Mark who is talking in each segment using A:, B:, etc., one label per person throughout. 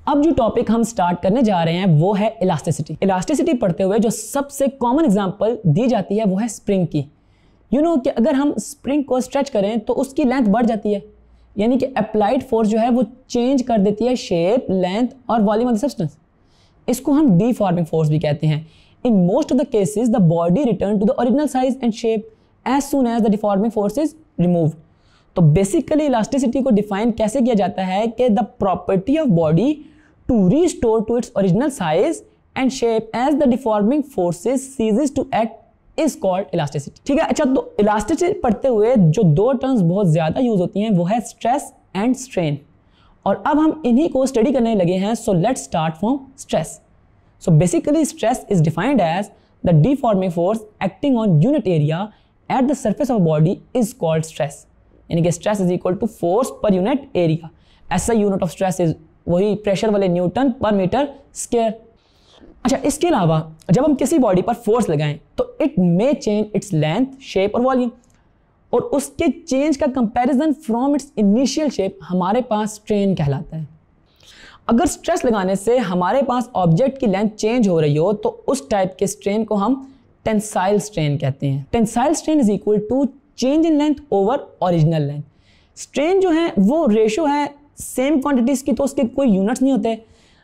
A: अब जो टॉपिक हम स्टार्ट करने जा रहे हैं वो है इलास्टिसिटी। इलास्टिसिटी पढ़ते हुए जो सबसे कॉमन एग्जांपल दी जाती है वो है स्प्रिंग की। कि अगर हम स्प्रिंग को स्ट्रेच करें तो उसकी लेंथ बढ़ जाती है, यानी कि अप्लाइड फोर्स जो है वो चेंज कर देती है शेप, लेंथ और वॉल्यूम ऑफ द सब्सटेंस। इसको हम डीफॉर्मिंग फोर्स भी कहते हैं। In most of the cases the body return to the original size and shape as soon as the deforming force is removed. तो बेसिकली इलास्टिसिटी को define कैसे किया जाता है कि the property of body to restore to its original size and shape as the deforming forces ceases to act is called elasticity. ठीक है, अच्छा, तो इलास्टिसिटी पढ़ते हुए जो दो टर्म्स बहुत ज्यादा यूज होती हैं वो है स्ट्रेस एंड स्ट्रेन, और अब हम इन्हीं को स्टडी करने लगे हैं। So let's start from stress. So basically stress is defined as the deforming force acting on unit area at the surface of body is called stress, यानी कि stress is equal to force per unit area. ऐसा unit of stress is वही pressure वाले newton per metre square. अच्छा, इसके अलावा जब हम किसी बॉडी पर फोर्स लगाएं तो it may change its length, shape और वॉल्यूम, और उसके चेंज का comparison from its initial shape हमारे पास स्ट्रेन कहलाता है। अगर स्ट्रेस लगाने से हमारे पास ऑब्जेक्ट की लेंथ चेंज हो रही हो तो उस टाइप के स्ट्रेन को हम टेंसाइल स्ट्रेन कहते हैं। Tensile strain is equal to change in length over original length. Strain जो है वो रेशो है सेम क्वांटिटीज की, तो उसके कोई यूनिट्स नहीं होते।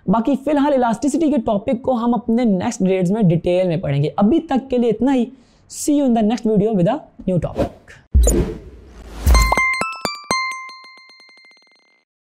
A: बाकी फिलहाल इलास्टिसिटी के टॉपिक को हम अपने नेक्स्ट ग्रेड्स में डिटेल में पढ़ेंगे। अभी तक के लिए इतना ही। See you in the next video with a new topic.